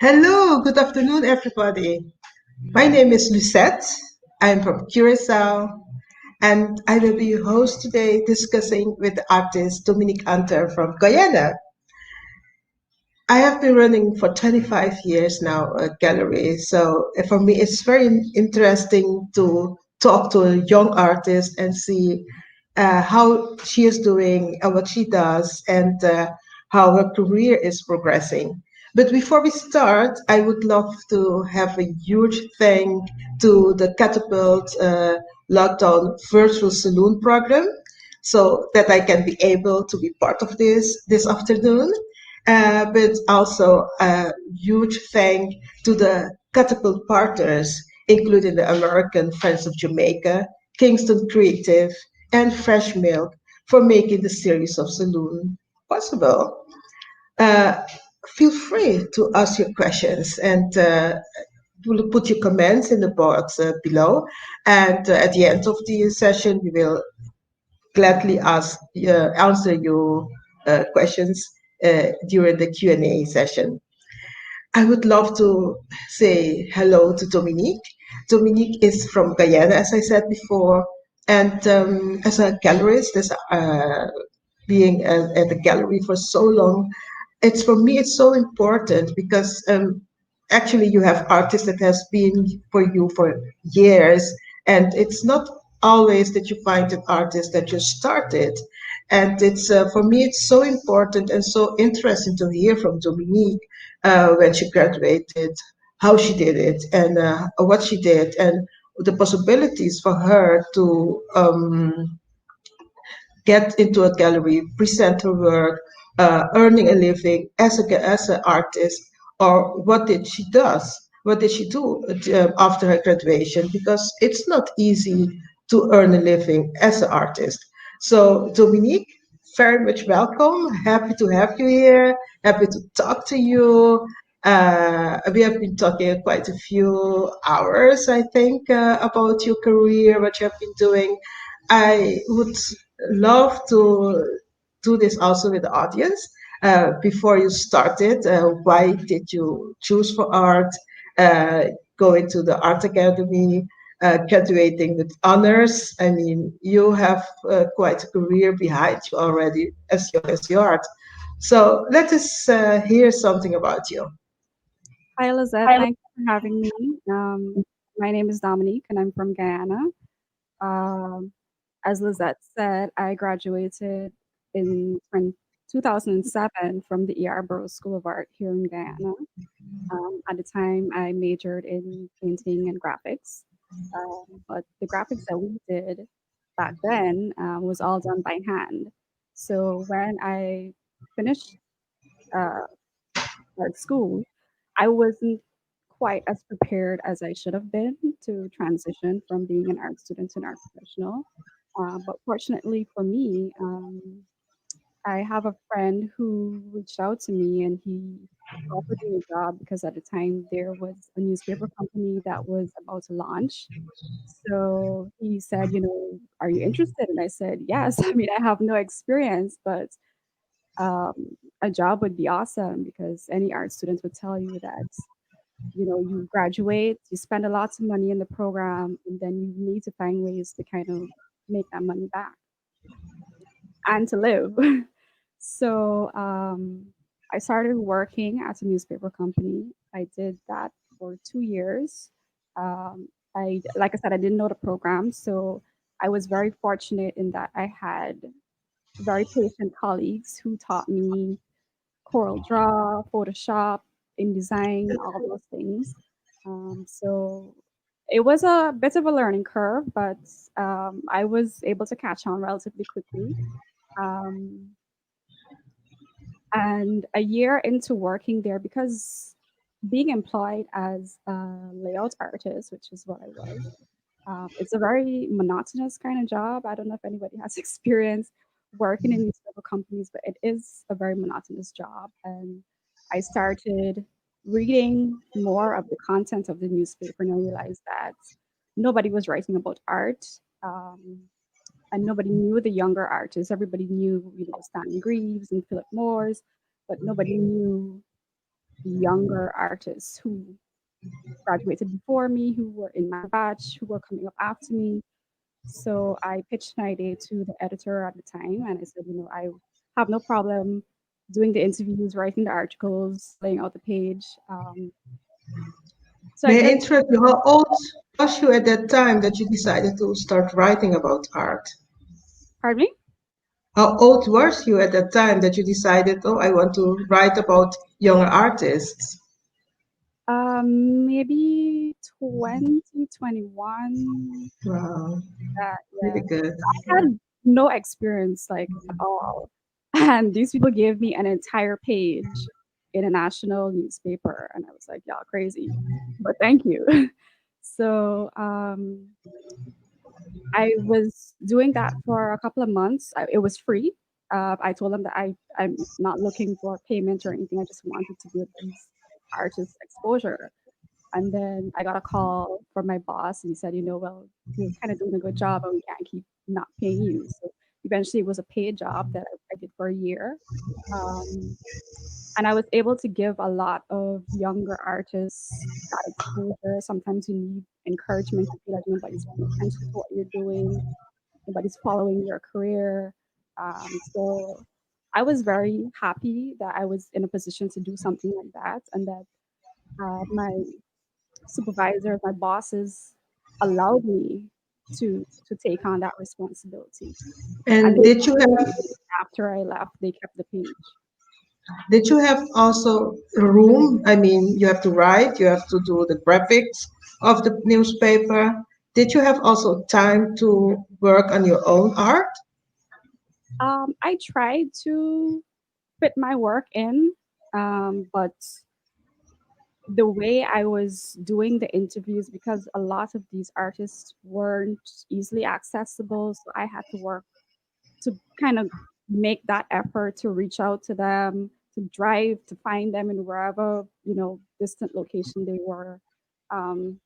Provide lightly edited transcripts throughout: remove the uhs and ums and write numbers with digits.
Hello, good afternoon, everybody. My name is Lusette. I'm from Curaçao, and I will be your host today discussing with the artist Dominique Hunter from Guyana. I have been running for 25 years now a gallery, so for me it's very interesting to talk to a young artist and see how she is doing and what she does and how her career is progressing. But before we start, I would love to have a huge thank to the Catapult Lockdown Virtual Salon program so that I can be able to be part of this afternoon. But also a huge thank to the Catapult partners, including the American Friends of Jamaica, Kingston Creative, and Fresh Milk for making the series of Saloon possible. Uh, Feel free to ask your questions and we'll put your comments in the box below. And at the end of the session, we will gladly answer your questions during the Q&A session. I would love to say hello to Dominique. Dominique is from Guyana, as I said before, and as a gallerist, as being at the gallery for so long, it's for me it's so important because actually you have artists that has been for you for years, and it's not always that you find an artist that just started. And it's for me it's so important and so interesting to hear from Dominique when she graduated, how she did it, and what she did, and the possibilities for her to get into a gallery, present her work, earning a living as an artist, or what did she do after her graduation? Because it's not easy to earn a living as an artist. So Dominique, very much welcome. Happy to have you here. Happy to talk to you. We have been talking quite a few hours, I think, about your career, what you have been doing. I would love to do this also with the audience. Before you started, why did you choose for art, uh, going to the art academy, graduating with honors? I mean, you have quite a career behind you already as young as you are. So let us hear something about you. Hi, Lizette. Thanks for having me. My name is Dominique, and I'm from Guyana. Um, as Lizette said, I graduated in 2007 from the Barbados School of Art here in Guyana. At the time, I majored in painting and graphics, but the graphics that we did back then was all done by hand. So when I finished uh, art school, I wasn't quite as prepared as I should have been to transition from being an art student to an art professional. But fortunately for me, I have a friend who reached out to me and he offered me a job because at the time there was a newspaper company that was about to launch. So he said, are you interested? And I said, yes. I mean, I have no experience, but a job would be awesome because any art student would tell you that you graduate, you spend a lot of money in the program, and then you need to find ways to kind of make that money back and to live. So I started working at a newspaper company. I did that for 2 years. Like I said, I didn't know the program, so I was very fortunate in that I had very patient colleagues who taught me Corel Draw, Photoshop, InDesign, all those things. So it was a bit of a learning curve, but I was able to catch on relatively quickly. Um, and a year into working there, because being employed as a layout artist, which is what I was, it's a very monotonous kind of job. I don't know if anybody has experience working in newspaper companies, but it is a very monotonous job. And I started reading more of the content of the newspaper and I realized that nobody was writing about art. Um, and nobody knew the younger artists. Everybody knew, Stan Greaves and Philip Morris, but nobody knew the younger artists who graduated before me, who were in my batch, who were coming up after me. So I pitched an idea to the editor at the time, and I said, I have no problem doing the interviews, writing the articles, laying out the page. So I May I did. interrupt you? How old was you at that time that you decided to start writing about art? Pardon me? How old was you at that time that you decided, oh, I want to write about younger artists? Maybe 2021. Wow, Yeah. really good. I had no experience like at all. And these people gave me an entire page in a national newspaper. And I was like, y'all crazy. But thank you. So I was doing that for a couple of months. It was free. I told them that I'm not looking for payment or anything. I just wanted to give these artists exposure. And then I got a call from my boss, and he said, well, you're kind of doing a good job, and we can't keep not paying you. So eventually, it was a paid job that I did for a year. Um, and I was able to give a lot of younger artists that exposure. Sometimes you need encouragement to feel like nobody's paying attention to what you're doing, nobody's following your career. So I was very happy that I was in a position to do something like that, and that my supervisors, my bosses allowed me to take on that responsibility. And And they did you have after I left, they kept the page. also a room? I mean, you have to write, you have to do the graphics of the newspaper. Did you have also time to work on your own art? I tried to fit my work in, but the way I was doing the interviews, because a lot of these artists weren't easily accessible, so I had to work to kind of make that effort to reach out to them, to drive to find them in wherever, distant location they were. Um,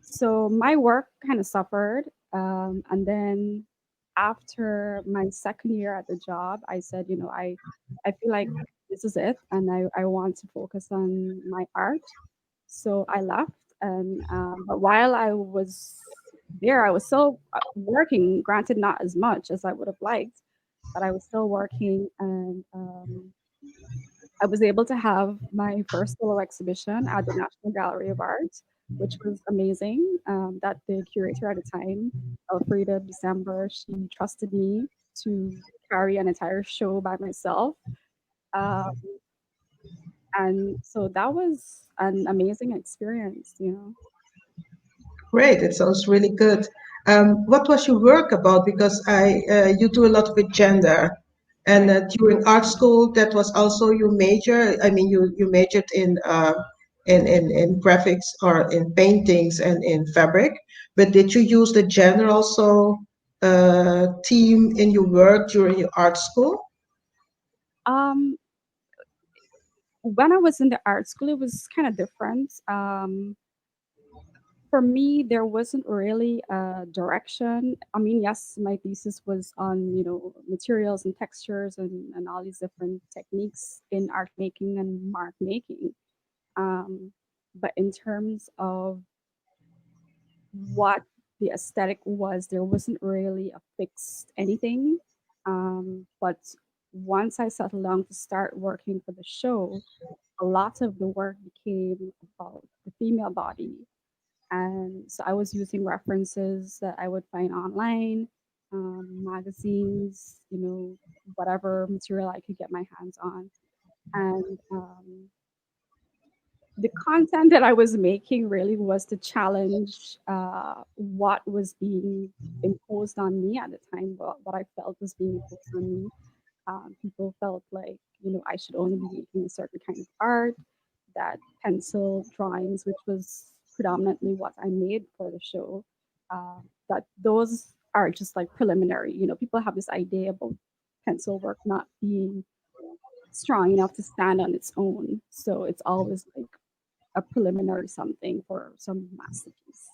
so my work kind of suffered. And then after my second year at the job, I said, I feel like this is it, and I want to focus on my art. So I left, and but while I was there, I was still working. Granted, not as much as I would have liked, but I was still working, and I was able to have my first solo exhibition at the National Gallery of Art, which was amazing. That the curator at the time, Elfrida December, she trusted me to carry an entire show by myself. Um, and so that was an amazing experience. Great, it sounds really good. What was your work about? Because you do a lot with gender, and during art school, that was also your major. I mean, you majored in graphics or in paintings and in fabric, but did you use the gender also theme in your work during your art school? Um, when I was in the art school, it was kind of different. For me, there wasn't really a direction. I mean, yes, my thesis was on, materials and textures and all these different techniques in art making and mark making. Um, but in terms of what the aesthetic was, there wasn't really a fixed anything. But once I settled down to start working for the show, a lot of the work became about the female body. And so I was using references that I would find online, magazines, whatever material I could get my hands on. And the content that I was making really was to challenge what was being imposed on me at the time, what I felt was being imposed on me. People felt like, I should only be making a certain kind of art, that pencil drawings, which was predominantly what I made for the show, that those are just like preliminary. People have this idea about pencil work not being strong enough to stand on its own. So it's always like a preliminary something for some masterpiece.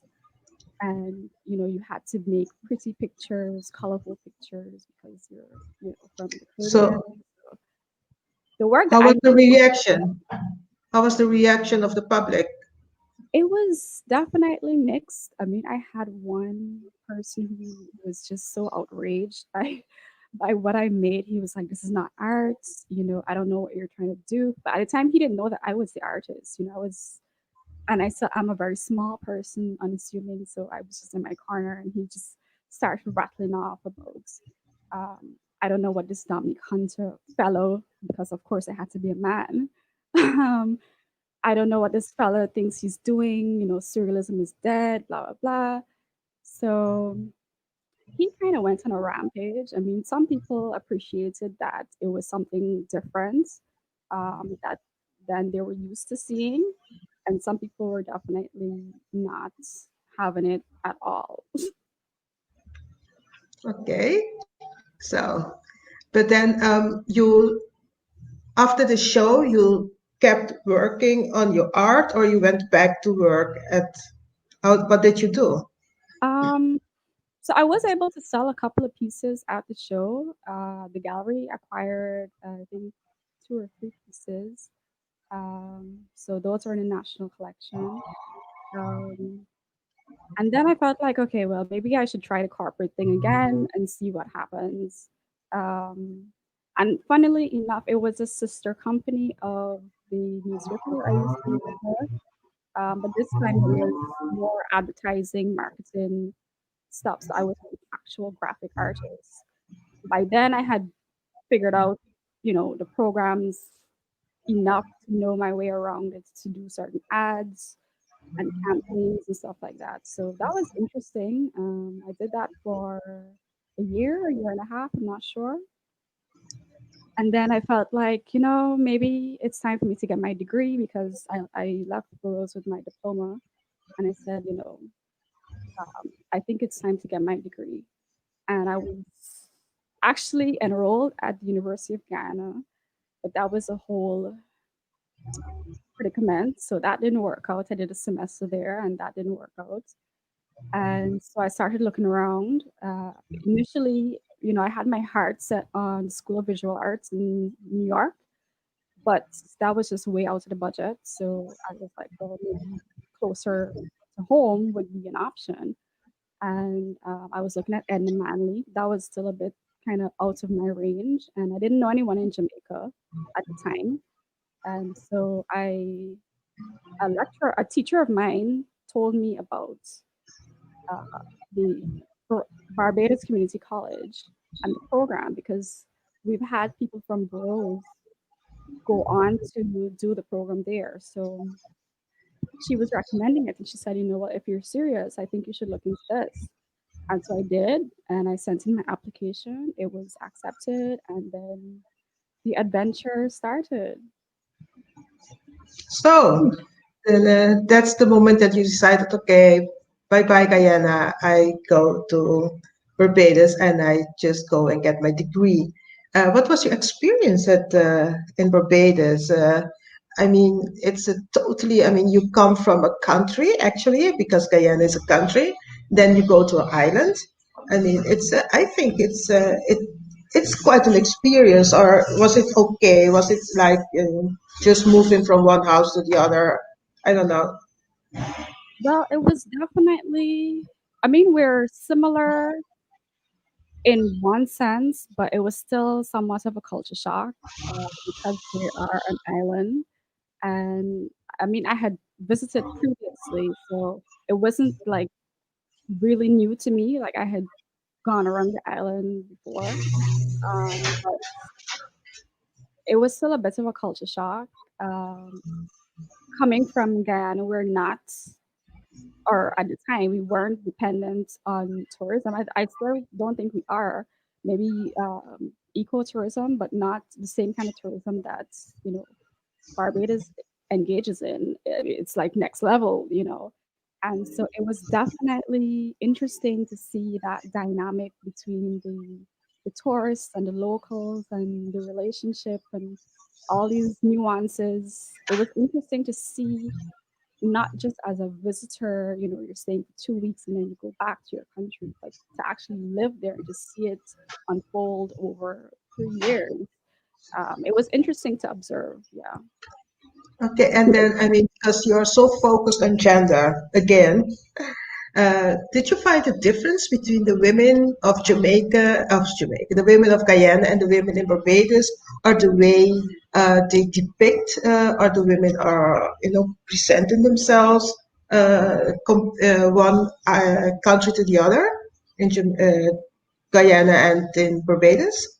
and you had to make pretty pictures, colorful pictures because you're from the Caribbean. So, The work that how I was the did, reaction? How was the reaction of the public? it was definitely mixed. I mean, I had one person who was just so outraged by what I made. He was like, "This is not art. I don't know what you're trying to do." But at the time, he didn't know that I was the artist. I was, and I said I'm a very small person, unassuming. So I was just in my corner, and he just started rattling off about, I don't know what this Dominique Hunter fellow, because of course it had to be a man. um, I don't know what this fella thinks he's doing. Surrealism is dead, blah, blah, blah. So he kind of went on a rampage. I mean, some people appreciated that it was something different, that than they were used to seeing. And some people were definitely not having it at all. Okay. So, but then you after the show you kept working on your art, or you went back to work at how, what did you do? Um, so I was able to sell a couple of pieces at the show. The gallery acquired, I think, 2 or 3 pieces. So those are in the national collection. Um, and then I felt like, okay, well, maybe I should try the corporate thing again and see what happens. Um, and funnily enough, it was a sister company of the newspaper where I used to work. But this time it was more advertising, marketing stuff. So I was an actual graphic artist. By then, I had figured out, the programs enough to know my way around it to do certain ads and campaigns and stuff like that. So that was interesting. I did that for a year and a half, I'm not sure. And then I felt like, maybe it's time for me to get my degree because I left Burroughs with my diploma. And I said, I think it's time to get my degree. And I was actually enrolled at the University of Guyana, but that was a whole predicament. So that didn't work out. I did a semester there and that didn't work out. And so I started looking around. Initially, I had my heart set on the School of Visual Arts in New York, but that was just way out of the budget. So I was like, well, maybe closer to home would be an option. And I was looking at Edna Manley. That was still a bit kind of out of my range, and I didn't know anyone in Jamaica at the time. And so a teacher of mine, told me about the Barbados Community College and the program because we've had people from Burroughs go on to do the program there. So she was recommending it, and she said, what, if you're serious, I think you should look into this. And so I did, and I sent in my application. It was accepted, and then the adventure started. So, that's the moment that you decided, okay, bye bye Guyana. I go to Barbados and I just go and get my degree. What was your experience at in Barbados? I mean, it's a totally. I mean, you come from a country actually because Guyana is a country. Then you go to an island. I mean, it's. I think it's quite an experience. Or was it okay? Was it like just moving from one house to the other? I don't know. Well, it was definitely, I mean, we're similar in one sense, but it was still somewhat of a culture shock because we are an island. And I mean, I had visited previously, so it wasn't like really new to me. Like I had gone around the island before, but it was still a bit of a culture shock. Um, Coming from Guyana, we're not, or at the time, we weren't dependent on tourism. I still don't think we are. Maybe ecotourism, but not the same kind of tourism that Barbados engages in. It's like next level. And so it was definitely interesting to see that dynamic between the tourists and the locals and the relationship and all these nuances. It was interesting to see not just as a visitor, you're staying for 2 weeks and then you go back to your country, like to actually live there and just see it unfold over 3 years. It was interesting to observe. Yeah. Okay, and then I mean, because you're so focused on gender again, did you find a difference between the women of Jamaica, the women of Guyana and the women in Barbados, or the way they depict, or the women are, presenting themselves, one country to the other, in Guyana and in Barbados?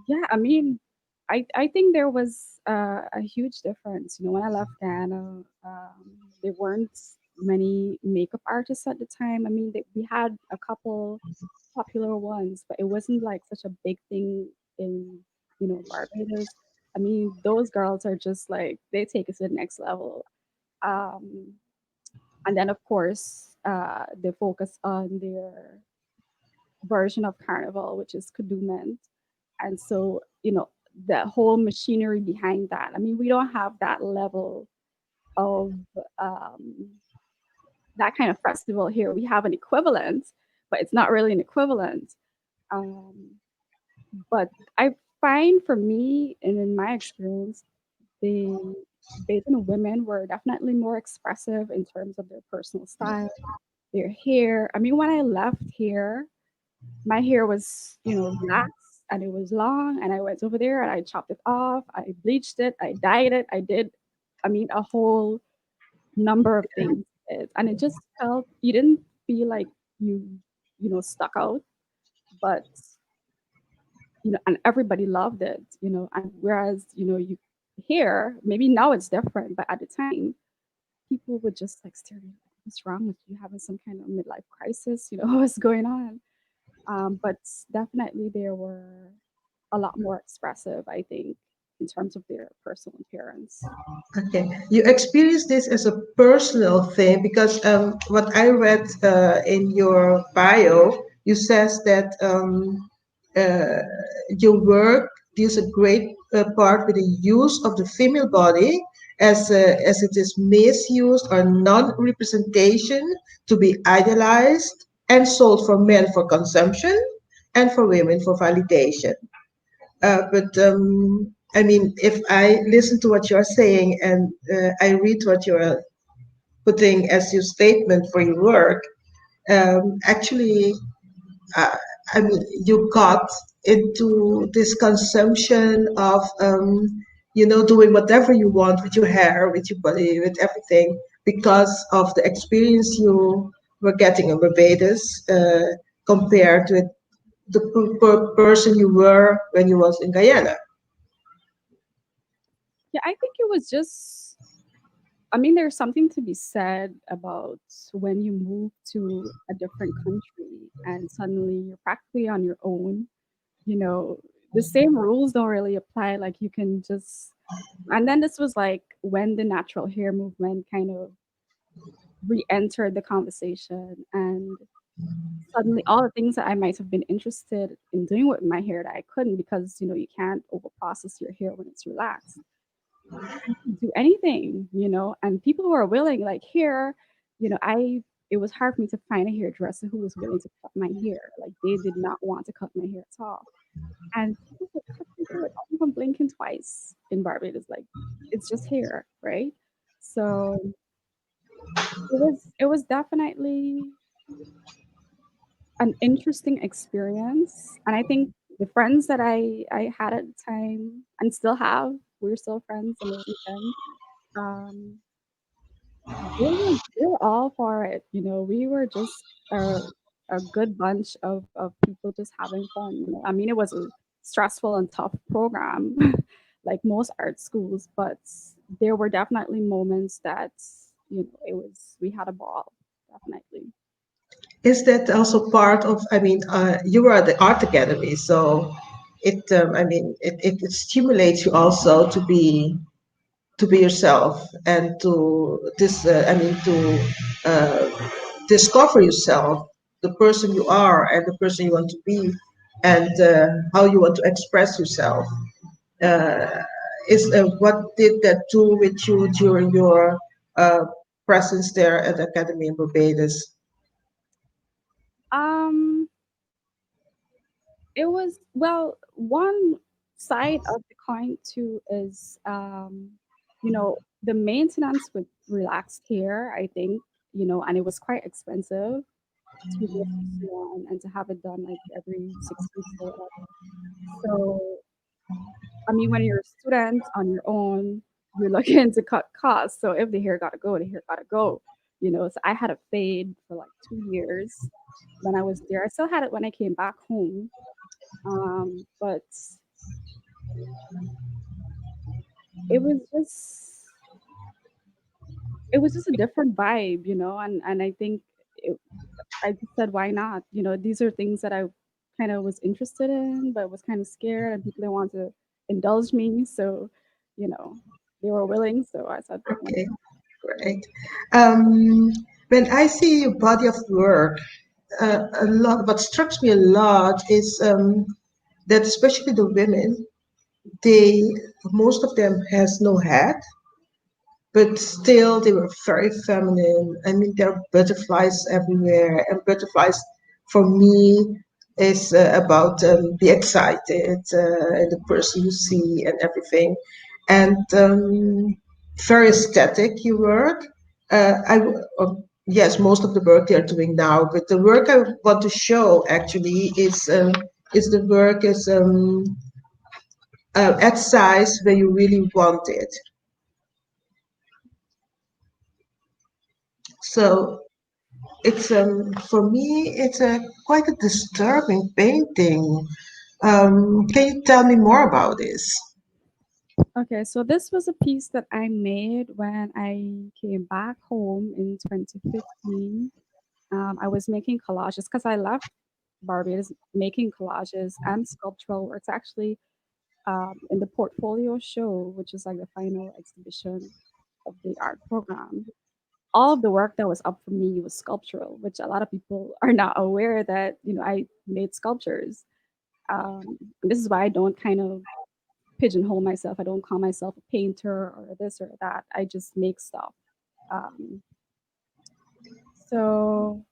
Yeah, I mean, I think there was a huge difference. When I left Ghana, there weren't many makeup artists at the time. I mean, we had a couple popular ones, but it wasn't like such a big thing in Barbados. I mean, those girls are just like they take it to the next level. Um, and then of course, they focus on their version of carnival, which is Kadooment. And so, the whole machinery behind that. I mean, we don't have that level of um, that kind of festival here. We have an equivalent, but it's not really an equivalent. Um, but I find for me and in my experience, the Bajan women were definitely more expressive in terms of their personal style, their hair. I mean, when I left here, my hair was, relaxed and it was long. And I went over there and I chopped it off. I bleached it. I dyed it. I did, I mean, a whole number of things. And it just felt, you didn't feel like stuck out, but, and everybody loved it, and whereas, you here, maybe now it's different, but at the time, people would just like stare at you, like, what's wrong with you? Having some kind of midlife crisis? What's going on? But definitely there were a lot more expressive, I think, in terms of their personal appearance. Okay, you experience this as a personal thing because what I read in your bio, you says that uh, your work deals a great part with the use of the female body as it is misused or non-representation to be idealized and sold for men for consumption and for women for validation. But I mean, if I listen to what you're saying and I read what you're putting as your statement for your work, actually, uh, I mean, you got into this consumption of, doing whatever you want with your hair, with your body, with everything, because of the experience you were getting in Barbados compared with the person you were when you was in Guyana. Yeah, I think it was just, I mean, there's something to be said about when you move to a different country and suddenly you're practically on your own. You know, the same rules don't really apply. Like you can just, and then this was like when the natural hair movement kind of re-entered the conversation, and suddenly all the things that I might have been interested in doing with my hair that I couldn't because you can't over process your hair when it's relaxed. You can do anything, and people who are willing, like here, I it was hard for me to find a hairdresser who was willing to cut my hair. Like they did not want to cut my hair at all. And people would cut their hair without even blinking twice in Barbados. Like it's just hair, right? So it was definitely an interesting experience. And I think the friends that I had at the time and still have, we're still friends amazing friends. Um, they were all for it. We were just a good bunch of people just having fun. I mean, it was a stressful and tough program, like most art schools, but there were definitely moments that it was we had a ball, definitely. Is that also part of, I mean, you were at the art academy, so I mean, it stimulates you also to be yourself and to this, I mean, to discover yourself, the person you are and the person you want to be, and how you want to express yourself. Uh, is What did that do with you during your uh, presence there at the Academy in Barbados? Um, it was, well, one side of the coin too is, the maintenance was relaxed here, I think, and it was quite expensive to go to the salon and to have it done like every 6 weeks or whatever. So, I mean, when you're a student on your own, you're looking to cut costs. So if the hair gotta go, the hair gotta go. So I had a fade for like 2 years when I was there. I still had it when I came back home. But it was just it was just a different vibe, and I think I just said, why not? These are things that I kind of was interested in, but was kind of scared, and people didn't want to indulge me. So, you know, they were willing. So I said, why Okay, great. Um, when I see your body of work, what strikes me a lot is that especially the women, they most of them has no head, but still they were very feminine. I mean, there are butterflies everywhere, and butterflies for me is about be excited, the person you see and everything, and very aesthetic your work. Yes, most of the work they're doing now, but the work I want to show actually is the work is at size where you really want it. So it's for me it's a quite a disturbing painting. Can you tell me more about this? Okay, so this was a piece that I made when I came back home in 2015. I was making collages because I left Barbados making collages and sculptural works actually, in the portfolio show, which is like the final exhibition of the art program. All of the work that was up for me was sculptural, which a lot of people are not aware that I made sculptures. This is why I don't kind of pigeonhole myself. I don't call myself a painter or this or that. I just make stuff. Um, so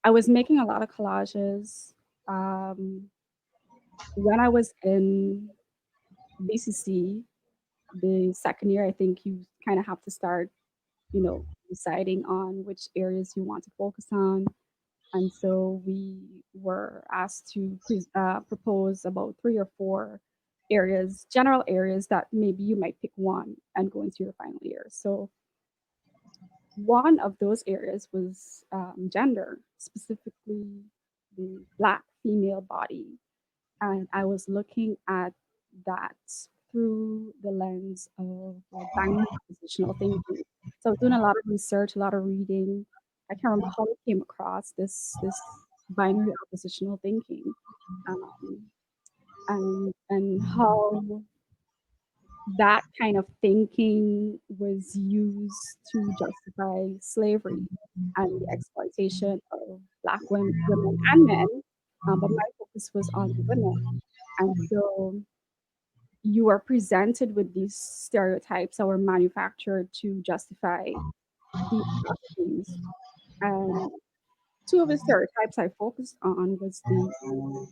I was making a lot of collages. Um, when I was in BCC, the second year, I think you kind of have to start, deciding on which areas you want to focus on. And so we were asked to propose about 3 or 4 areas, general areas that maybe you might pick one and go into your final year. So one of those areas was gender, specifically the Black female body. And I was looking at that through the lens of binary oppositional thinking. So I was doing a lot of research, a lot of reading. I can't remember how I came across this binary oppositional thinking, um, and how that kind of thinking was used to justify slavery and the exploitation of Black women and men. But my focus was on the women. And so you are presented with these stereotypes that were manufactured to justify these atrocities. And two of the stereotypes I focused on was the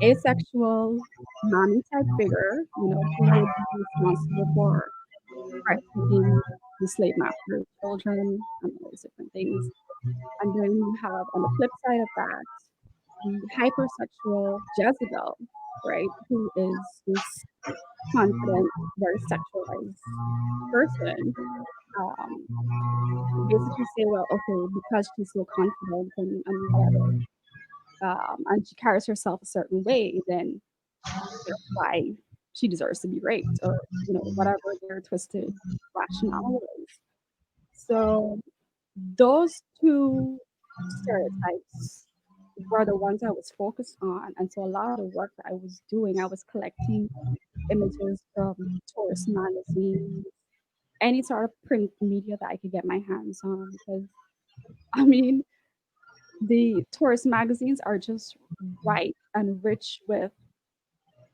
asexual mommy type figure, who would be responsible for breastfeeding the slave master children and all those different things. And then you have on the flip side of that the hypersexual Jezebel, right, who is this confident, very sexualized person. Um, Basically say, well, okay, because she's so confident and whatever, and she carries herself a certain way, then that's why she deserves to be raped, or whatever their twisted rationale is. So those two stereotypes were the ones I was focused on, and so a lot of the work that I was doing, I was collecting images from tourist magazines, any sort of print media that I could get my hands on, because I mean, the tourist magazines are just ripe and rich with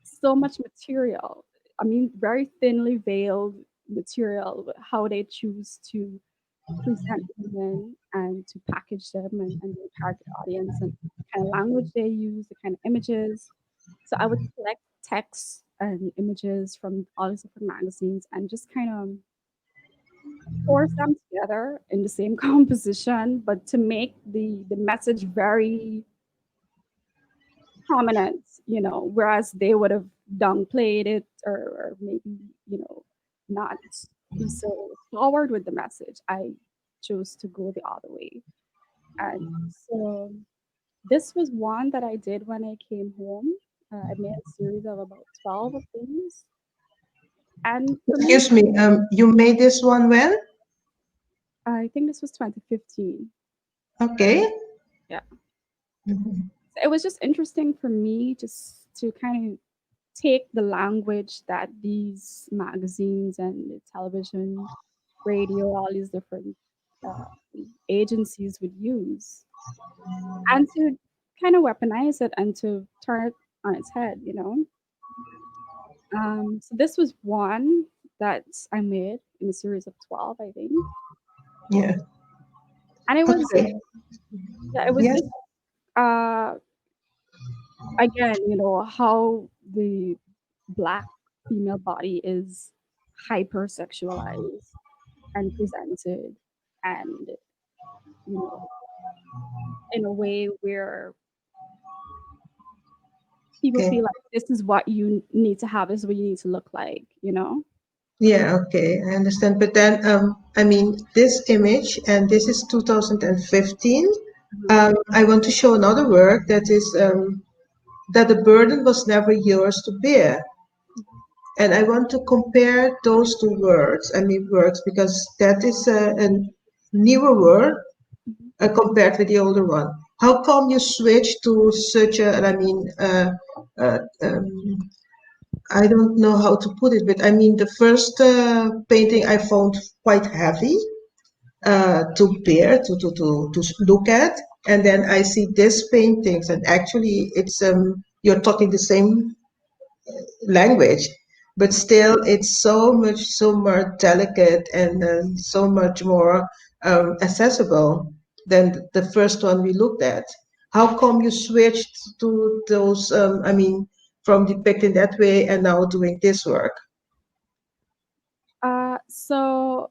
so much material. I mean, very thinly veiled. material, how they choose to present women and to package them and their target audience and the kind of language they use, the kind of images. So I would collect text and images from all these different magazines and just kind of force them together in the same composition, but to make the message very prominent, whereas they would have downplayed it or maybe, not be so forward with the message. I chose to go the other way. And so this was one that I did when I came home. I made a series of about 12 of these. And for me, Excuse me, you made this one when? I think this was 2015. Okay. Yeah. Mhm. It was just interesting for me just to kind of take the language that these magazines and the television, radio, all these different uh, agencies would use, and to kind of weaponize it and to turn it on its head. So this was one that I made in a series of 12, I think, Yeah. and it was Okay. yeah, it was Yes. just uh, again, how the black female body is hypersexualized and presented and you know in a way where people Okay. feel like this is what you need to have, this is what you need to look like. Yeah, okay, I understand. But then, I mean, this image, and this is 2015. Mhm. I want to show another work that is that the burden was never yours to bear. And I want to compare those two words, I mean, words, because that is a newer word Mhm. compared with the older one. How come you switch to such a, I mean, uh, um, I don't know how to put it, but I mean, the first painting I found quite heavy to bear, to look at. And then I see this paintings, and actually, it's you're talking the same language, but still, it's so much, so more delicate and so much more accessible than the first one we looked at. How come you switched to those? I mean, from depicting that way and now doing this work? So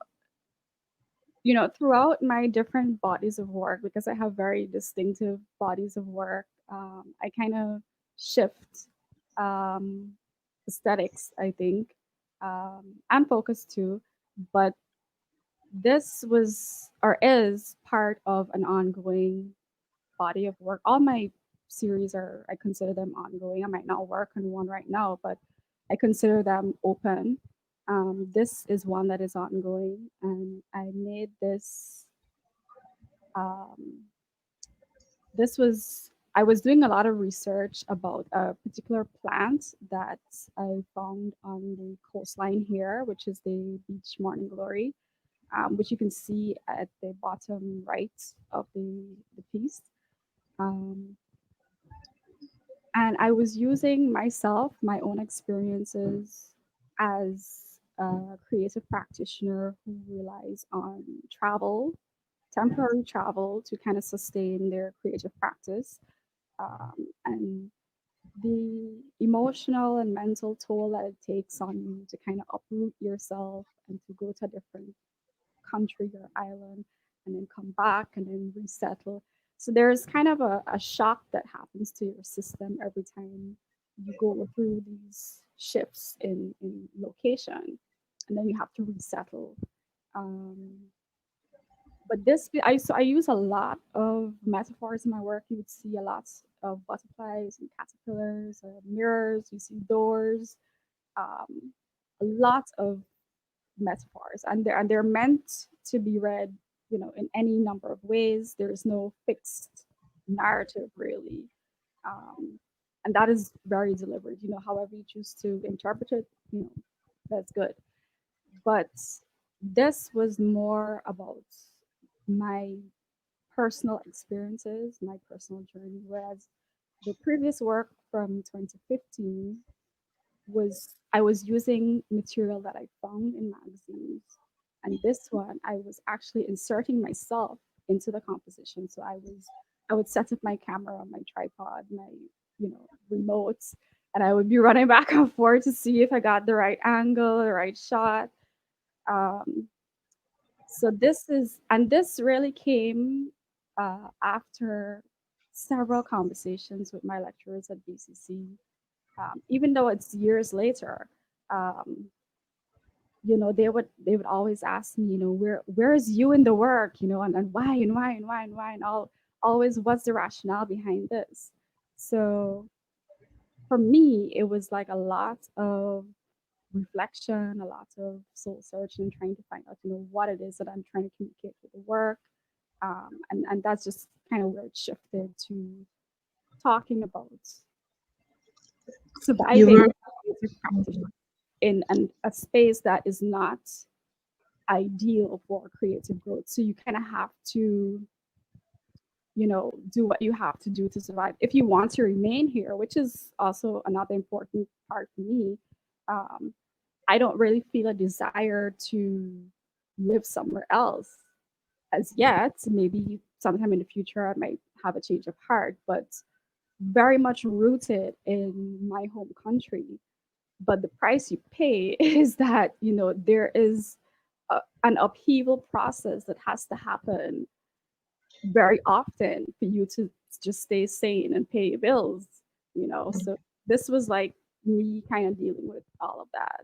throughout my different bodies of work, because I have very distinctive bodies of work, I kind of shift um, aesthetics, I think, and focus too. But this was or is part of an ongoing body of work. All my series I consider them ongoing. I might not work on one right now, but I consider them open. This is one that is ongoing, and I made this. Um, this was I was doing a lot of research about a particular plant that I found on the coastline here, which is the beach morning glory, which you can see at the bottom right of the piece. Um, and I was using myself, my own experiences as a creative practitioner who relies on travel, temporary travel to kind of sustain their creative practice. And the emotional and mental toll that it takes on you to kind of uproot yourself and to go to a different country or island and then come back and then resettle. So there's kind of a shock that happens to your system every time you go through these shifts in location and then you have to resettle. Um, but I use a lot of metaphors in my work. You would see a lot of butterflies and caterpillars, mirrors. You see doors. Um, a lot of metaphors, and they're meant to be read, in any number of ways. There is no fixed narrative really, um, and that is very deliberate. However you choose to interpret it, that's good. But this was more about my personal experiences, my personal journey, whereas the previous work from 2015 was I was using material that I found in magazines. And this one, I was actually inserting myself into the composition. So I would set up my camera on my tripod, my, remotes, and I would be running back and forth to see if I got the right angle, the right shot. Um, so this really came after several conversations with my lecturers at BCC. Even though it's years later, um, they would always ask me, where's you in the work, and why and why and why and why and all always what's the rationale behind this. So for me, it was like a lot of reflection, a lot of soul searching, trying to find out, what it is that I'm trying to communicate with the work. And that's just kind of where it shifted to talking about You surviving were creative practice in a space that is not ideal for creative growth. So you kind of have to, do what you have to do to survive if you want to remain here, which is also another important part for me. Um, I don't really feel a desire to live somewhere else as yet. Maybe sometime in the future I might have a change of heart, but very much rooted in my home country. But the price you pay is that, there is an upheaval process that has to happen very often for you to just stay sane and pay your bills, So this was like me kind of dealing with all of that.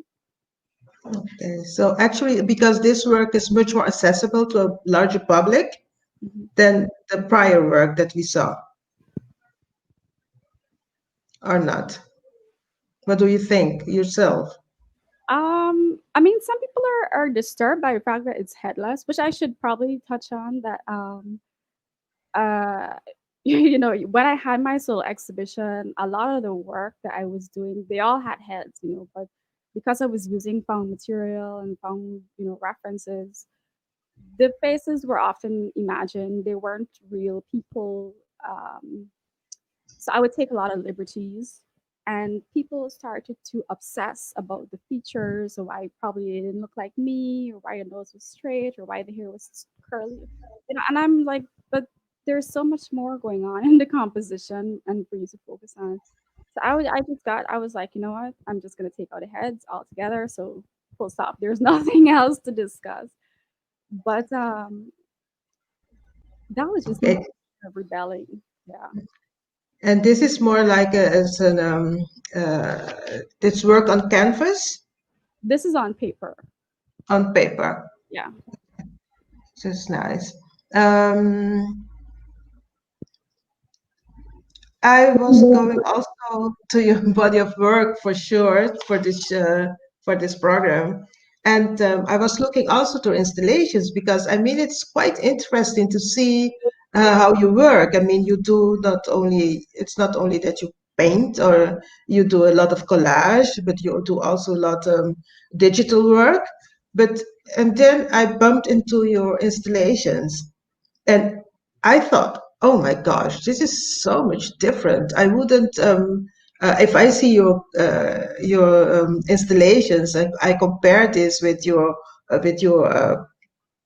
okay. So actually, because this work is much more accessible to a larger public Mhm. than the prior work that we saw, or not? What do you think yourself? I mean, some people are disturbed by the fact that it's headless, which I should probably touch on that. Uh, when I had my solo exhibition, a lot of the work that I was doing, they all had heads, but because I was using found material and found, references, the faces were often imagined. They weren't real people. So I would take a lot of liberties, and people started to obsess about the features, or why probably it didn't look like me, or why the nose was straight, or why the hair was curly. And I'm like, but there's so much more going on in the composition, and for you to focus on. So I was like, you know what? I'm just gonna take out the heads altogether. So full stop. There's nothing else to discuss. But that was just me Okay. rebelling. Yeah. And this is more like this work on canvas, This is on paper. on paper. Yeah. Just nice. Um, I was going also to your body of work for sure for this program, and I was looking also to installations because I mean it's quite interesting to see how you work. I mean you do not only it's not only that you paint or you do a lot of collage, but you do also a lot digital work. But and then I bumped into your installations, and I thought, oh my gosh, this is so much different. I wouldn't, if I see your installations, I compare this with your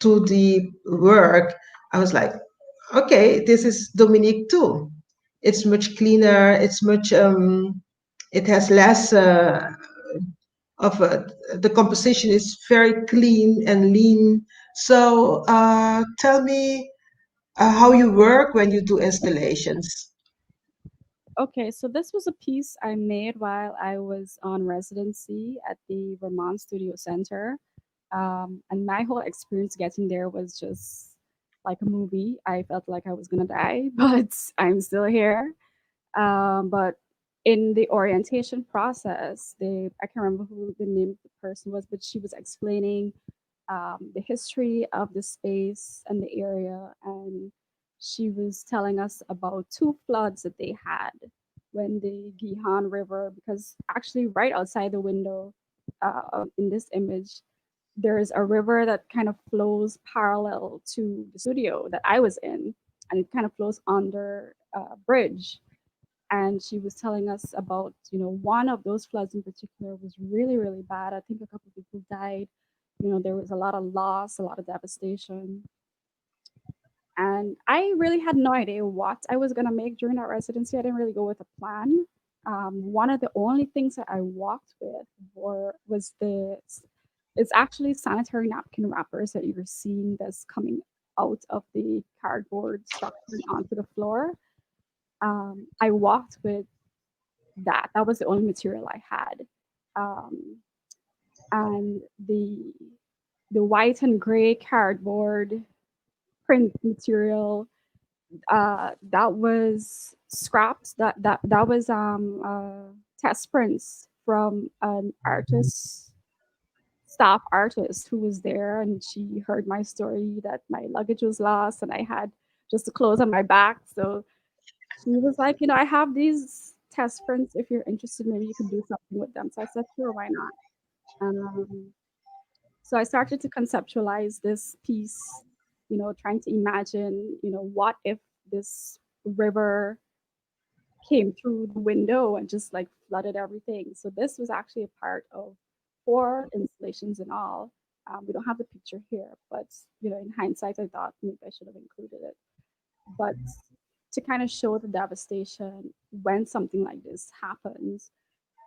2D work. I was like, okay, this is Dominique too. It's much cleaner. It's much. It has less of the composition is very clean and lean. So tell me how you work when you do installations. Okay, so this was a piece I made while I was on residency at the Vermont Studio Center. And my whole experience getting there was just like a movie. I felt like I was gonna die, but I'm still here. But in the orientation process, I can't remember who the name of the person was, but she was explaining the history of the space and the area. And she was telling us about two floods that they had when the Gihon River, because actually, right outside the window in this image, there is a river that kind of flows parallel to the studio that I was in, and it kind of flows under a bridge. and she was telling us about, one of those floods in particular was really, really bad. I think a couple of people died. There was a lot of loss, a lot of devastation. And I really had no idea what I was going to make during that residency. I didn't really go with a plan. One of the only things that I walked with was it's actually sanitary napkin wrappers that you're seeing that's coming out of the cardboard structure and onto the floor. I walked with that. That was the only material I had. Um, and the white and gray cardboard print material, that was scraps, that was test prints from an artist, staff artist, who was there, and she heard my story that my luggage was lost and I had just the clothes on my back. So she was like, I have these test prints. If you're interested, maybe you can do something with them. So I said, sure, why not? So I started to conceptualize this piece, trying to imagine, what if this river came through the window and just like flooded everything. So this was actually a part of 4 installations in all. We don't have the picture here, but in hindsight, I thought maybe I should have included it. But to kind of show the devastation when something like this happens.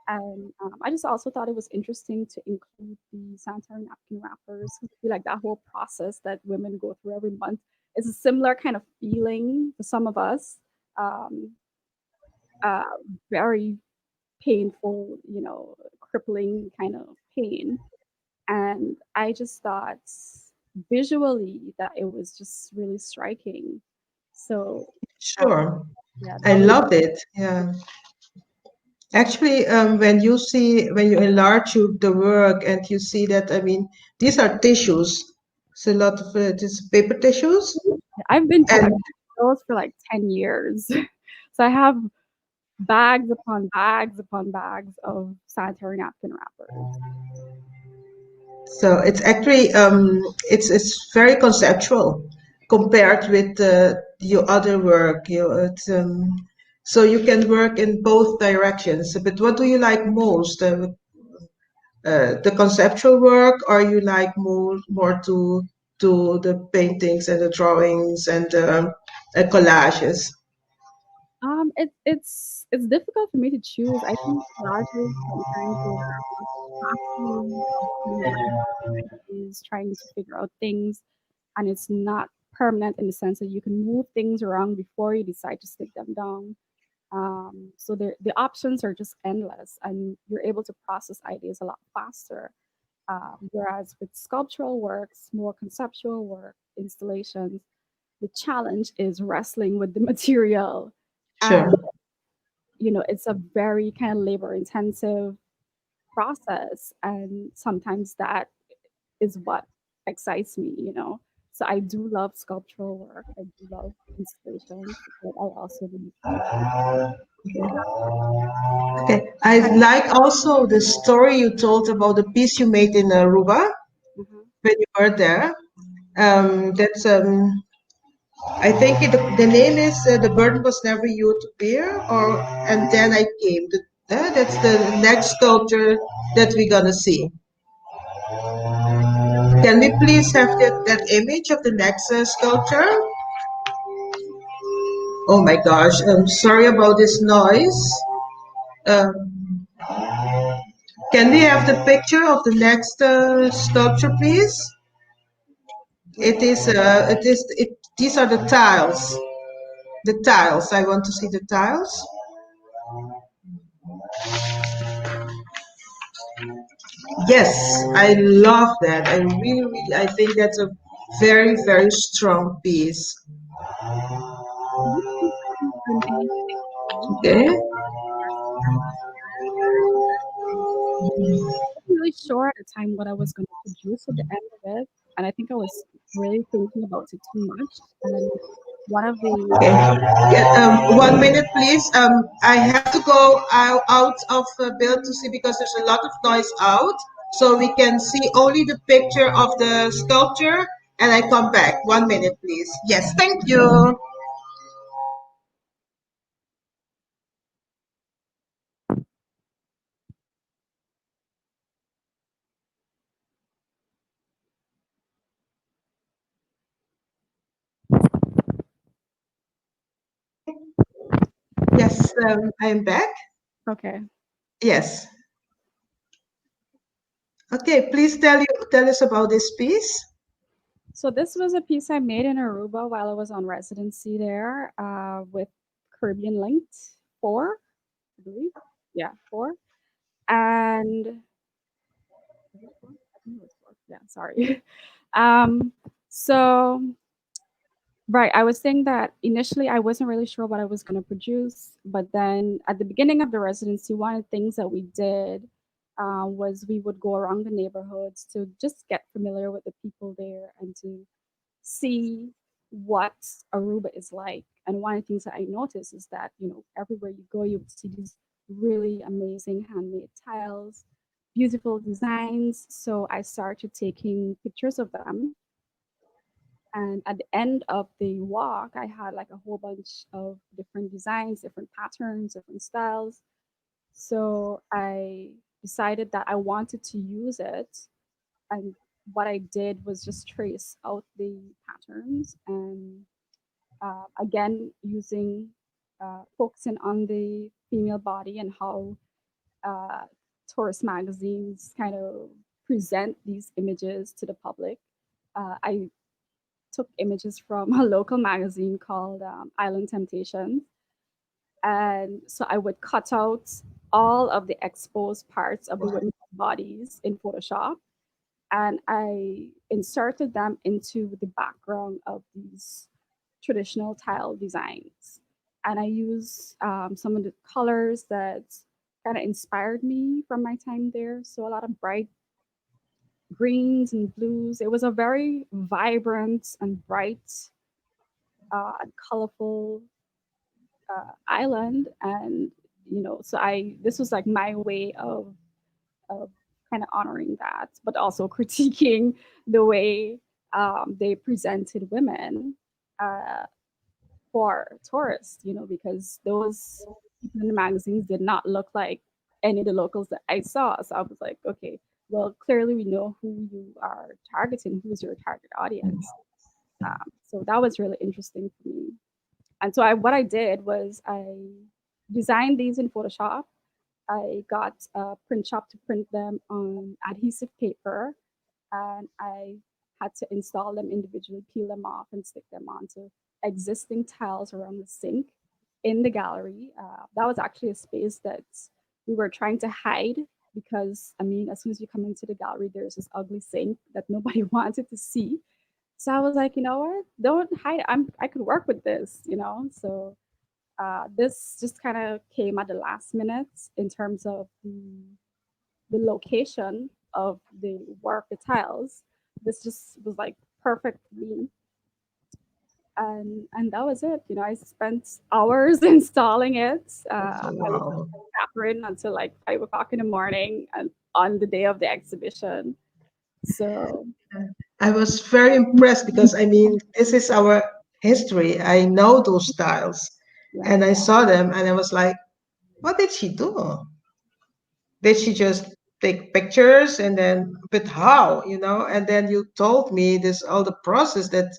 And I just also thought it was interesting to include the sanitary napkin wrappers. I feel like that whole process that women go through every month is a similar kind of feeling for some of us. Um, uh, Very painful, crippling kind of pain. And I just thought visually that it was just really striking. So, Sure. yeah, I that was. loved it. Yeah. Actually, when you enlarge the work and you see that, I mean, these are tissues. It's a lot of this paper tissues. I've been And collecting those for like 10 years. So I have bags upon bags upon bags of sanitary napkin wrappers. so it's actually it's very conceptual compared with your other work. So you can work in both directions. But what do you like most? The conceptual work, or you like more to the paintings and the drawings and the collages? It's difficult for me to choose. I think collages sometimes are much faster of kind of ideas, trying to figure out things, and it's not permanent in the sense that you can move things around before you decide to stick them down. So the options are just endless, and you're able to process ideas a lot faster. Whereas with sculptural works, more conceptual work, installations, the challenge is wrestling with the material. Sure. And it's a very kind of labor intensive process, and sometimes that is what excites me. So I do love sculptural work, I do love installations, but I also really love Okay. I like also the story you told about the piece you made in Aruba uh when you were there. That's I think the name is "The Burden Was Never You to Bear," or "And Then I Came." That's the next sculpture that we're gonna see. Can we please have that image of the next sculpture? Oh my gosh, I'm sorry about this noise. Um, can we have the picture of the next sculpture, please? These are the tiles. The tiles. I want to see the tiles. Yes, I love that. I really, really, I think that's a very, very strong piece. This piece actually remains exposed. Okay. I wasn't really sure at the time what I was going to produce at the end of it, and I think I was really thinking about it too much. And one of the Okay. Yeah, 1 minute, please. I have to go out of build to see because there's a lot of noise out, so we can see only the picture of the sculpture, and I come back. 1 minute, please. Yes, thank you. Yes, I am back. Okay. Yes. Okay, please tell us about this piece. So this was a piece I made in Aruba while I was on residency there with Caribbean Linked 4, I believe. Yeah, 4. And is it 4? I think it was 4. Yeah, sorry. um, so right, I was saying that initially I wasn't really sure what I was going to produce, but then at the beginning of the residency, one of the things that we did was we would go around the neighborhoods to just get familiar with the people there and to see what Aruba is like. And one of the things that I noticed is that, everywhere you go, you see these really amazing handmade tiles, beautiful designs. So I started taking pictures of them. And at the end of the walk, I had like a whole bunch of different designs, different patterns, different styles. So I decided that I wanted to use it. And what I did was just trace out the patterns and again using focusing on the female body and how uh, tourist magazines kind of present these images to the public. I took images from a local magazine called Island Temptations. And so I would cut out all of the exposed parts of the Wow. women's bodies in Photoshop and I inserted them into the background of these traditional tile designs. And I use some of the colors that kind of inspired me from my time there. So a lot of bright greens and blues. It was a very vibrant and bright and colorful island. And so I this was like my way of kind of honoring that, but also critiquing the way they presented women uh, for tourists, because those people in the magazines did not look like any of the locals that I saw. So I was like, okay, well, clearly we know who you are targeting, who's your target audience. So that was really interesting for me. And so what I did was I designed these in Photoshop. I got a print shop to print them on adhesive paper, and I had to install them individually, peel them off, and stick them onto existing tiles around the sink in the gallery. That was actually a space that we were trying to hide because, I mean, as soon as you come into the gallery, there's this ugly sink that nobody wanted to see. So I was like, you know what? Don't hide. I could work with this. So this just kind of came at the last minute in terms of the location of the work, the tiles. This just was like perfect for me. And that was it. I spent hours installing it. I was Wow. Catherine until like 5 o'clock in the morning and on the day of the exhibition. So I was very impressed because I mean, this is our history. I know those styles, yeah. and I saw them, and I was like, "What did she do? Did she just take pictures and then, but how, you know?" And then you told me this all the process that,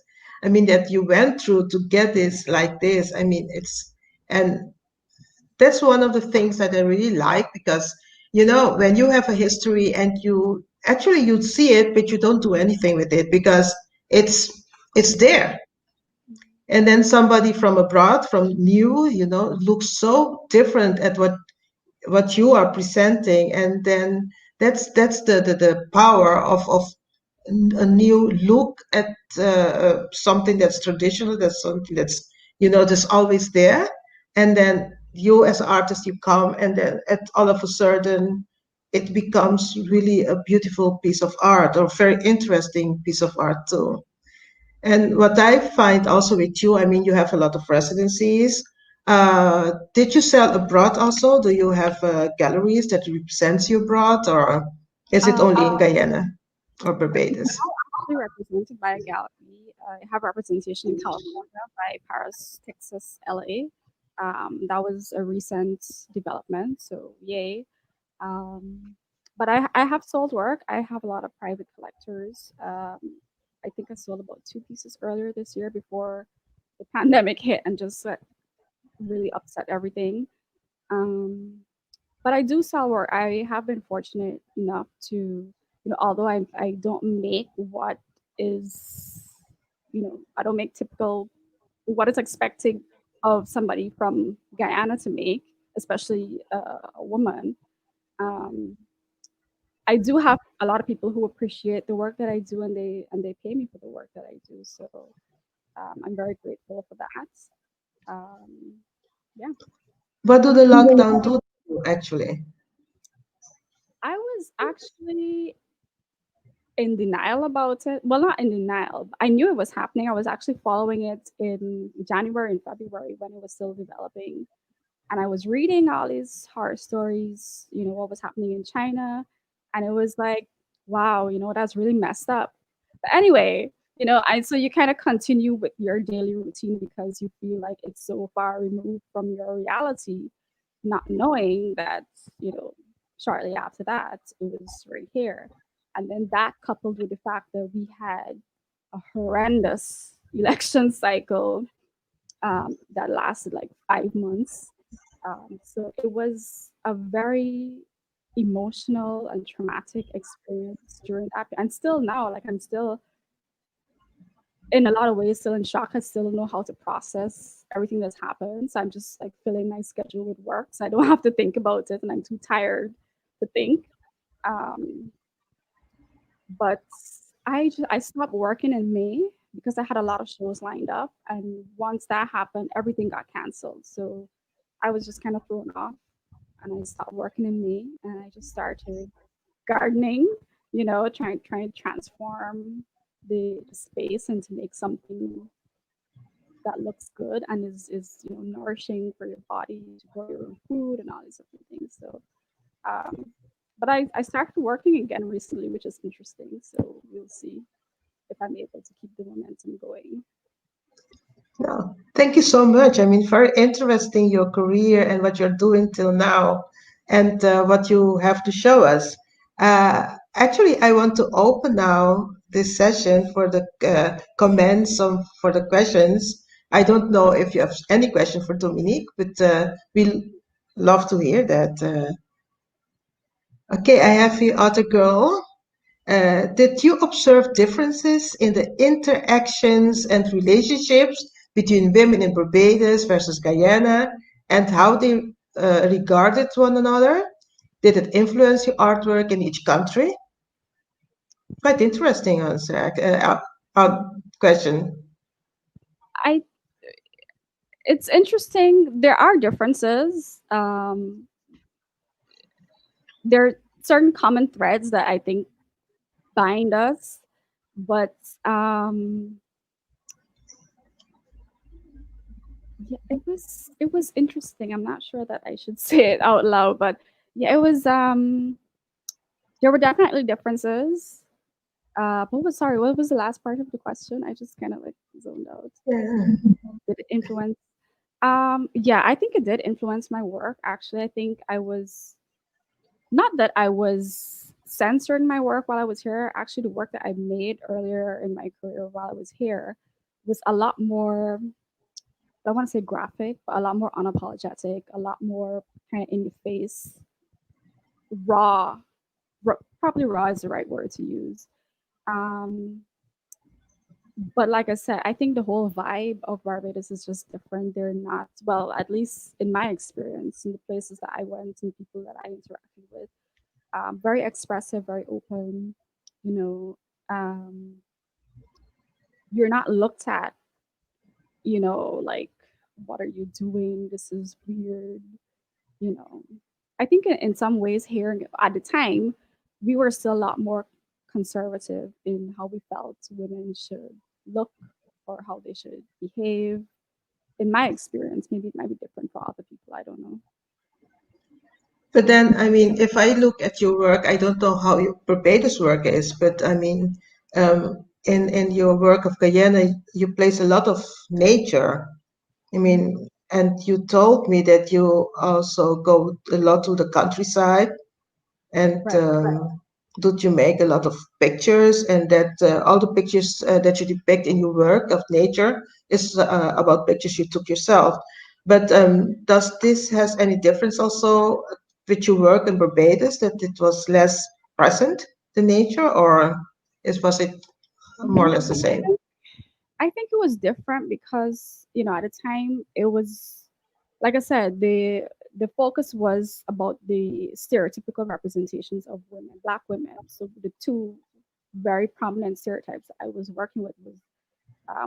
I mean, that you went through to get this like this. I mean, and that's one of the things that I really like because, when you have a history and you actually you see it, but you don't do anything with it because it's it's there. And then somebody from abroad, from new, looks so different at what you are presenting, and then that's the power of a new look at something that's traditional, that's something that's that's always there, and then you as an artist, you come, and then at all of a sudden it becomes really a beautiful piece of art, or very interesting piece of art too. And what I find also with you, I mean, you have a lot of residencies. Did you sell abroad also? Do you have galleries that represents you abroad, or is it Um, only in Guyana or now Barbados? I'm actually represented by a gallery. I have representation in California by Paris, Texas, LA. That was a recent development, so yay. Um, but I have sold work. I have a lot of private collectors. I think I sold about two pieces earlier this year before the pandemic hit and just really upset everything. Um, but I do sell work. I have been fortunate enough to, although I don't make what is, I don't make typical what is expected of somebody from Guyana to make, especially a woman. Um, I do have a lot of people who appreciate the work that I do, and they pay me for the work that I do. So I'm very grateful for that. Um, yeah, What do the lockdown do to you, actually? I was actually in denial about it. Well, not in denial. I knew it was happening. I was actually following it in January and February when it was still developing. And I was reading all these horror stories, what was happening in China. And it was like, wow, that's really messed up. But anyway, so you kind of continue with your daily routine because you feel like it's so far removed from your reality, not knowing that, you know, shortly after that, it was right here. And then that coupled with the fact that we had a horrendous election cycle that lasted like 5 months. So it was a very emotional and traumatic experience during that. And still now, like I'm still in a lot of ways still in shock. I still don't know how to process everything that's happened. So I'm just like filling my schedule with work. So I don't have to think about it and I'm too tired to think. Um, but I stopped working in May because I had a lot of shows lined up. And once that happened, everything got canceled. So I was just kind of thrown off and I stopped working in May and I just started gardening, trying to transform the space and to make something that looks good and is nourishing for your body to grow your own food and all these different things. So but I started working again recently, which is interesting. So we'll see if I'm able to keep the momentum going. No, thank you so much. I mean, very interesting your career and what you're doing till now, and what you have to show us. Actually, I want to open now this session for the comments for the questions. I don't know if you have any question for Dominique, but we love to hear that. Okay, I have here other girl. Did you observe differences in the interactions and relationships between women in Barbados versus Guyana and how they regarded one another? Did it influence your artwork in each country? Quite interesting answer, question. I It's interesting. There are differences. There are certain common threads that I think bind us, but yeah, it was interesting. I'm not sure that I should say it out loud, but yeah, it was. There were definitely differences. What was the last part of the question? I just kind of like zoned out. Yeah. Did it influence? Yeah, I think it did influence my work. Actually, I think I was not that I was censoring my work while I was here. Actually, the work that I made earlier in my career while I was here was a lot more, I don't want to say graphic, but a lot more unapologetic, a lot more kind of in your face, raw. Probably raw is the right word to use. Um, but like I said, I think the whole vibe of Barbados is just different. They're not, well, at least in my experience, in the places that I went and people that I interacted with, very expressive, very open. You know, you're not looked at, like, what are you doing? This is weird. You know, I think in some ways here at the time, we were still a lot more conservative in how we felt women should look or how they should behave. In my experience, maybe it might be different for other people. I don't know. But then, I mean, if I look at your work, I don't know how your Barbados work is, but I mean, in your work of Guyana, you place a lot of nature. I Mhm. mean, and you told me that you also go a lot to the countryside, and Right. that you make a lot of pictures, and that all the pictures that you depict in your work of nature is about pictures you took yourself. But does this has any difference also with your work in Barbados that it was less present, the nature, or was it more or less the same? I think it was different because, at the time it was, like I said, the focus was about the stereotypical representations of women, black women. So the two very prominent stereotypes I was working with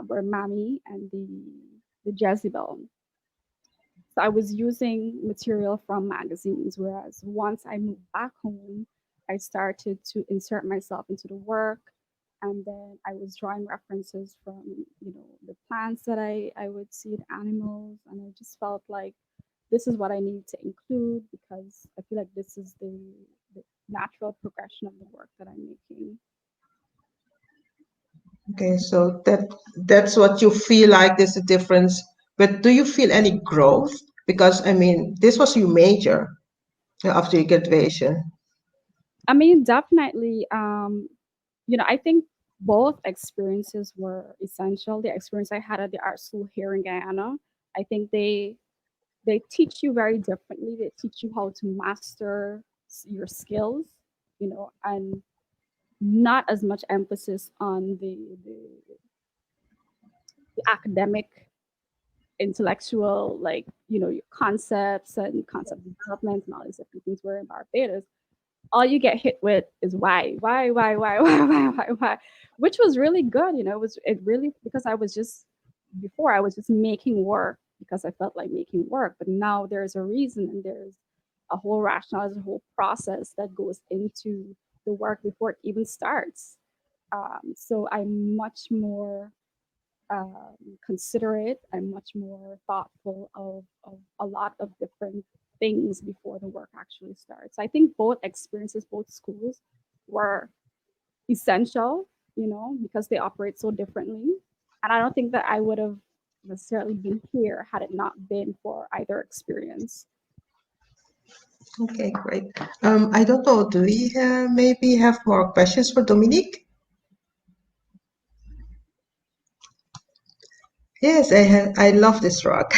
were Mammy and the Jezebel. So I was using material from magazines, whereas once I moved back home, I started to insert myself into the work, and then I was drawing references from, the plants that I would see, the animals, and I just felt like this is what I need to include because I feel like this is the natural progression of the work that I'm making. Okay, so that's what you feel like there's a difference. But do you feel any growth? Because I mean, this was your major after your graduation. I mean, definitely. I think both experiences were essential. The experience I had at the art school here in Guyana, I think they teach you very differently. They teach you how to master your skills, and not as much emphasis on the academic, intellectual, like your concepts and concept development and all these different things. Where in Barbados, all you get hit with is why, which was really good. It really, because before I was just making work because I felt like making work, but now there's a reason and there's a whole rationale, there's a whole process that goes into the work before it even starts. So I'm much more considerate. I'm much more thoughtful of a lot of different things before the work actually starts. I think both experiences, both schools were essential, because they operate so differently. And I don't think that I would have necessarily been here had it not been for either experience. Okay, great. I don't know, do we maybe have more questions for Dominique? Yes, I love this rock.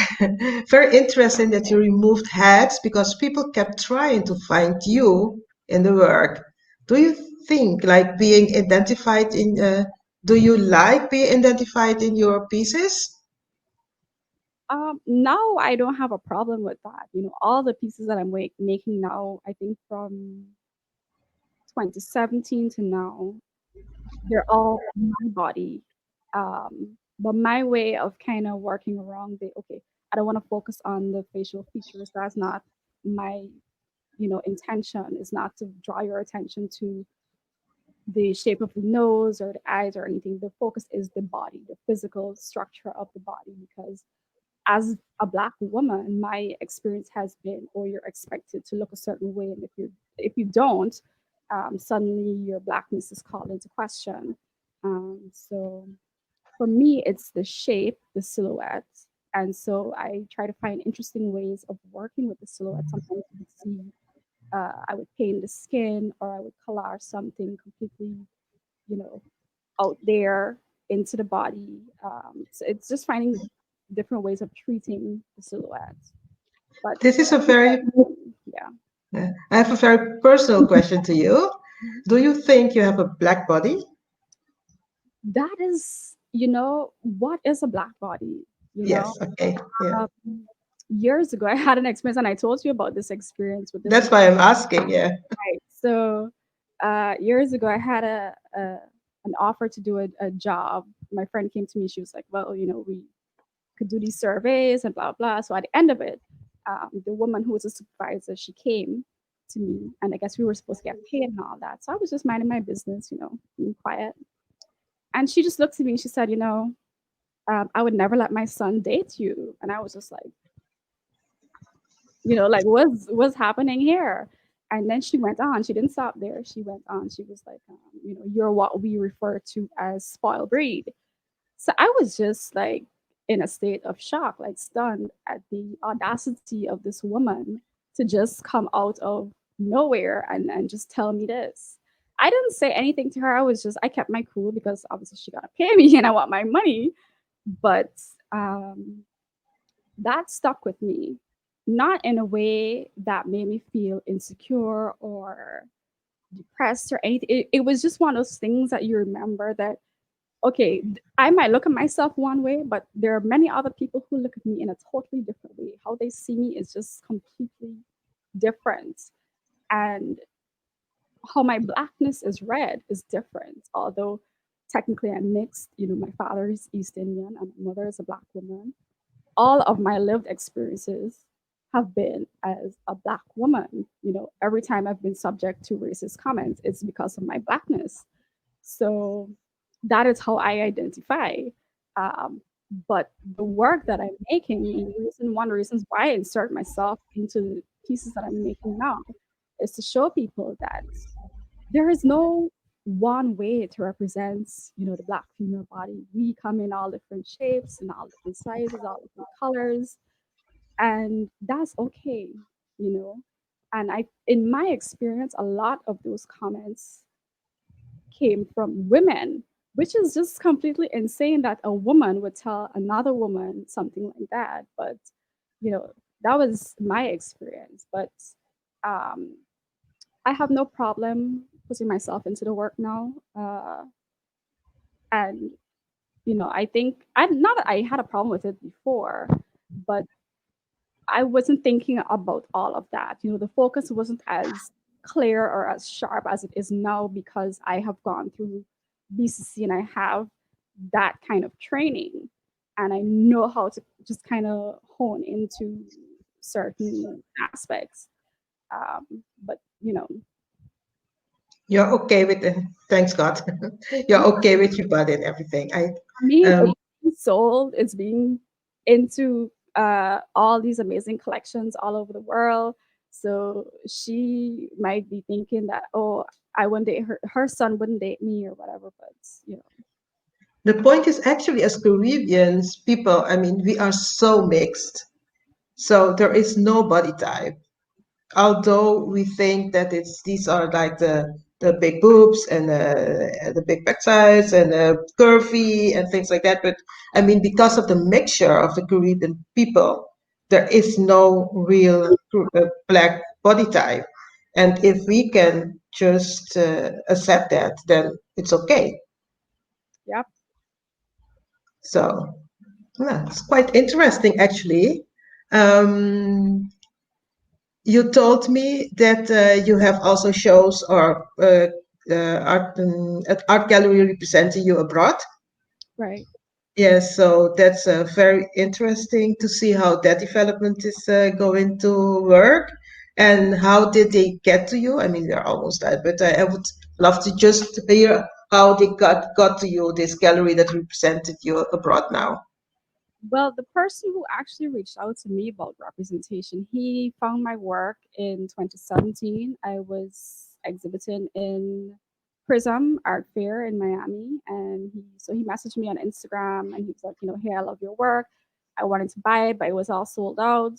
Very interesting that you removed hats because people kept trying to find you in the work. Do you think like being identified do you like being identified in your pieces? Now I don't have a problem with that. All the pieces that I'm making now, I think from 2017 to now, they're all my body. But my way of kind of working around okay, I don't want to focus on the facial features. That's not my, intention is not to draw your attention to the shape of the nose or the eyes or anything. The focus is the body, the physical structure of the body, because as a black woman, my experience has been, or you're expected to look a certain way, and if you don't, suddenly your blackness is called into question. So for me, it's the shape, the silhouette, and so I try to find interesting ways of working with the silhouette. Sometimes you would see, I would paint the skin, or I would collage something completely, you know, out there into the body. So it's just finding different ways of treating the silhouette. But This is a very, yeah, I have a very personal question to you. Do you think you have a black body? that is, what is a black body? You know, Yes, okay, yeah. um, years ago, I had an experience, and I told you about this experience with this That's why I'm asking, yeah. guy. So, years ago, I had an offer to do a job. My friend came to me. She was like, "Well, we could do these surveys and blah blah." So at the end of it, the woman who was a supervisor, she came to me, and I guess we were supposed to get paid and all that. So I was just minding my business, being quiet. And she just looked at me and she said, I would never let my son date you. And I was just like, like what's happening here? And then she went on. She didn't stop there. She went on. She was like, you're what we refer to as spoiled breed. So I was just like in a state of shock, like stunned at the audacity of this woman to just come out of nowhere and just tell me this. I didn't say anything to her. I kept my cool because obviously she got to pay me and I want my money. But that stuck with me, not in a way that made me feel insecure or depressed or anything. It was just one of those things that you remember that, okay, I might look at myself one way, but there are many other people who look at me in a totally different way. How they see me is just completely different. And how my blackness is read is different. Although technically I'm mixed, my father is East Indian and my mother is a black woman. All of my lived experiences have been as a black woman. Every time I've been subject to racist comments, it's because of my blackness. So that is how I identify. Um, but the work that I'm making, and one of the reasons why I insert myself into the pieces that I'm making now, is to show people that there is no one way to represent, the black female body. We come in all different shapes and all different sizes, all different colors, and that's okay, you know. And in my experience, a lot of those comments came from women, which is just completely insane that a woman would tell another woman something like that. But, you know, that was my experience. But um, I have no problem putting myself into the work now. And, I think I not that I had a problem with it before, but I wasn't thinking about all of that. The focus wasn't as clear or as sharp as it is now because I have gone through BCC and I have that kind of training and I know how to just kind of hone into certain aspects. But You're okay with it. Thanks God. You're okay with your body and everything. I mean, Um, it's being sold, it's being into all these amazing collections all over the world. So she might be thinking that, oh, I wouldn't date her son wouldn't date me or whatever. But the point is actually as Caribbeans people, I mean, we are so mixed. So there is no body type. Although we think that these are like the big boobs and the big backsides and curvy and things like that. But I mean, because of the mixture of the Caribbean people, there is no real black body type. And if we can just accept that, then it's okay. yep. So, yeah, it's quite interesting actually. Um, You told me that you have also shows or art gallery representing you abroad. Right. Yes, so that's very interesting to see how that development is going to work. And how did they get to you? I mean, they're almost that, but I would love to just hear how they got to you, this gallery that represented you abroad now. Well, the person who actually reached out to me about representation, he found my work in 2017. I was exhibiting in Prism Art Fair in Miami, and he messaged me on Instagram, and he was like, hey, I love your work. I wanted to buy it, but it was all sold out.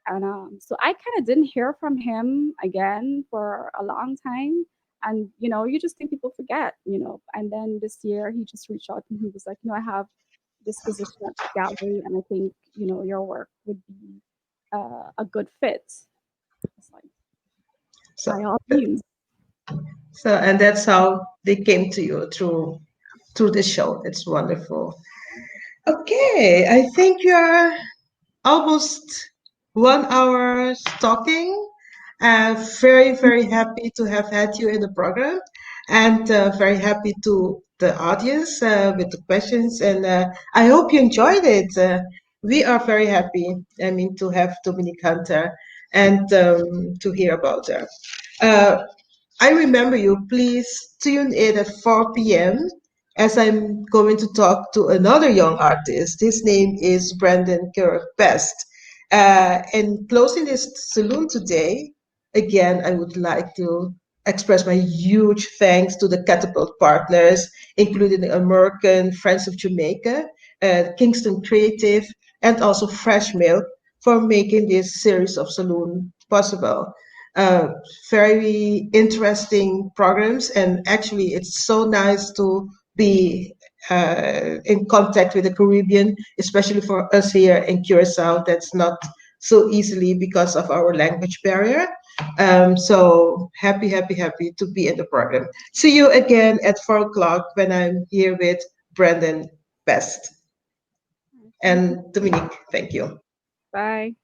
And so I kind of didn't hear from him again for a long time. And you just think people forget. And then this year he just reached out and he was like, I have this position at the gallery, and I think your work would be a good fit. It's like, So, by all means. and that's how they came to you through the show. It's wonderful. Okay, I think you are almost 1 hour talking. Very, very happy to have had you in the program and very happy to the audience with the questions. And I hope you enjoyed it. We are very happy, I mean, to have Dominique Hunter and to hear about her. Uh, I remember you. Please tune in at 4 p.m. as I'm going to talk to another young artist. His name is Brandon Kirk Best. And closing this saloon today, again, I would like to express my huge thanks to the Catapult partners, including the American Friends of Jamaica, Kingston Creative, and also Fresh Milk for making this series of saloon possible. Uh, Very interesting programs, and actually, it's so nice to be in contact with the Caribbean, especially for us here in Curacao. That's not so easily because of our language barrier. So happy, happy, happy to be in the program. See you again at 4 o'clock when I'm here with Brandon Best Thank you. and Dominique. Thank you. Bye.